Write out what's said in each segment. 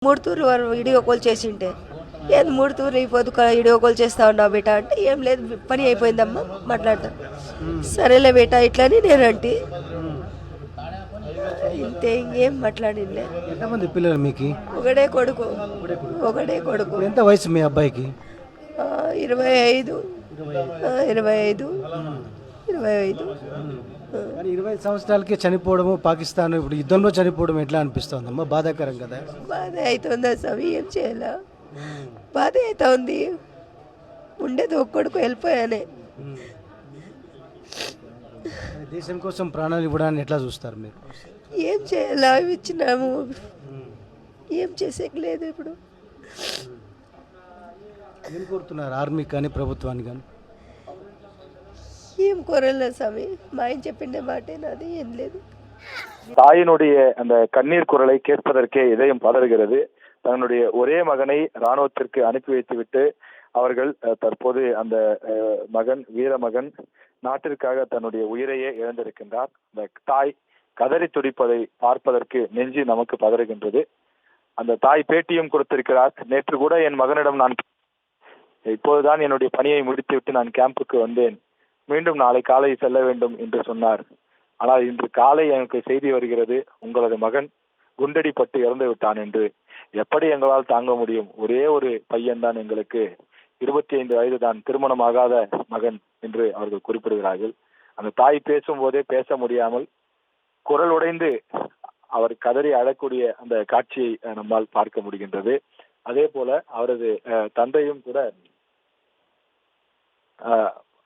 మూడు తూర్లు వారు వీడియో కాల్ చేసింటే ఏది మూడు తూర్లు అయిపోదు వీడియో కాల్ చేస్తా ఉన్నావు బేటా అంటే ఏం లేదు పని అయిపోయిందమ్మా మాట్లాడతాను. సరేలే బేటా ఇట్లని నేనంటే ఇంతే ఇంకేం మాట్లాడిండే. ఎంతమంది పిల్లలు మీకు? ఒకడే కొడుకు. ఎంత వయసు మీ అబ్బాయికి? 25 25 25. కానీ 25 సంవత్సరాలకే చనిపోవడము, పాకిస్తాన్ ఇప్పుడు యుద్ధంలో చనిపోవడం ఎట్లా అనిపిస్తుందమ్మా? బాధాకరం కదా. బాధ అవుతుందా స్వామి, ఏం చేయాలా? బాధ అవుతా ఉంది. ఉండేది ఒక కొడుకు, వెళ్ళిపోయానే. దేశం కోసం ప్రాణాలు ఇవ్వడాన్ని ఎట్లా చూస్తారు మీరు? ఏం చేయాలా, ఇచ్చినాము, ఏం చేసేకి లేదు. ఇప్పుడు ఏం కోరుతున్నారు ఆర్మీ కానీ ప్రభుత్వాన్ని కానీ? ஏன் குரல்ல சாமி மாயன் செப்பிண்ட மாட்டேன், அது ஏன் లేదు. தாயினுடைய அந்த கண்ணீர் குரலை கேட்பதற்கே இதயம் பதறுகிறது. தன்னுடைய ஒரே மகனை இராணுவத்திற்கு அனுப்பி வைத்துவிட்டு அவர்கள் தற்போது அந்த மகன், வீர மகன், நாட்டிற்காக தன்னுடைய உயிரையே இழந்திருக்கின்றார். அந்த தாய் கதறி துடிப்பதை பார்ப்பதற்கு நெஞ்சு நமக்கு பதறுகின்றது. அந்த தாய் பேட்டியும் கொடுத்திருக்கிறார். நேற்று கூட என் மகனிடம் நான் இப்போதுதான் என்னுடைய பணியை முடித்துவிட்டு நான் கேம்புக்கு வந்தேன், மீண்டும் நாளை காலை செல்ல வேண்டும் என்று சொன்னார். ஆனால் இன்று காலை எனக்கு செய்தி வருகிறது, உங்களது மகன் குண்டடிப்பட்டு இறந்து விட்டான் என்று. எப்படி எங்களால் தாங்க முடியும்? ஒரே ஒரு பையன் தான் எங்களுக்கு, 25 வயது தான், திருமணமாகாத மகன் என்று அவர்கள் குறிப்பிடுகிறார்கள். அந்த தாய் பேசும்போதே பேச முடியாமல் குரல் உடைந்து அவர் கதறி அழக்கூடிய அந்த காட்சியை நம்மால் பார்க்க முடிகின்றது. அதே போல அவரது தந்தையும் கூட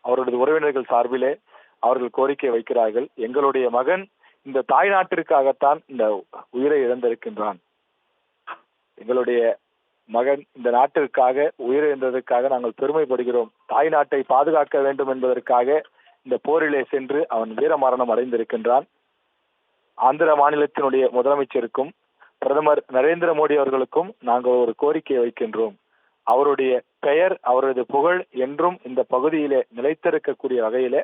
அவரது உறவினர்கள் சார்பிலே அவர்கள் கோரிக்கை வைக்கிறார்கள். எங்களுடைய மகன் இந்த தாய் நாட்டிற்காகத்தான் இந்த உயிரை இழந்திருக்கின்றான். எங்களுடைய மகன் இந்த நாட்டிற்காக உயிரை இழந்ததற்காக நாங்கள் பெருமைப்படுகிறோம். தாய் நாட்டை பாதுகாக்க வேண்டும் என்பதற்காக இந்த போரிலே சென்று அவன் வீர மரணம் அடைந்திருக்கின்றான். ஆந்திர மாநிலத்தினுடைய முதலமைச்சருக்கும் பிரதமர் நரேந்திர மோடி அவர்களுக்கும் நாங்கள் ஒரு கோரிக்கை வைக்கின்றோம். அவருடைய பெயர், அவரது புகழ் என்றும் இந்த பகுதியிலே நிலைத்திருக்கக்கூடிய வகையிலே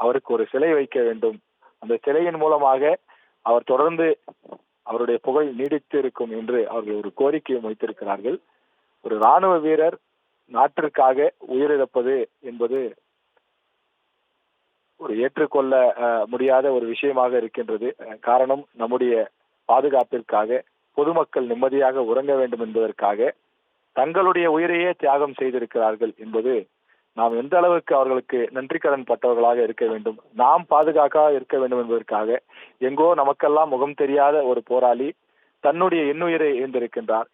அவருக்கு ஒரு சிலை வைக்க வேண்டும். அந்த சிலையின் மூலமாக அவர் தொடர்ந்து அவருடைய புகழ் நீடித்து இருக்கும் என்று அவர்கள் ஒரு கோரிக்கையும் வைத்திருக்கிறார்கள். ஒரு இராணுவ வீரர் நாட்டிற்காக உயிரிழப்பது என்பது ஒரு ஏற்றுக்கொள்ள முடியாத ஒரு விஷயமாக இருக்கின்றது. காரணம், நம்முடைய பாதுகாப்பிற்காக, பொதுமக்கள் நிம்மதியாக உறங்க வேண்டும் என்பதற்காக தங்களுடைய உயிரையே தியாகம் செய்திருக்கிறார்கள் என்பது நாம் எந்த அளவுக்கு அவர்களுக்கு நன்றி கடன் பட்டவர்களாக இருக்க வேண்டும், நாம் பாதுகாக்க இருக்க வேண்டும் என்பதற்காக எங்கோ நமக்கெல்லாம் முகம் தெரியாத ஒரு போராளி தன்னுடைய இன்னுயிரை இழந்திருக்கின்றார்.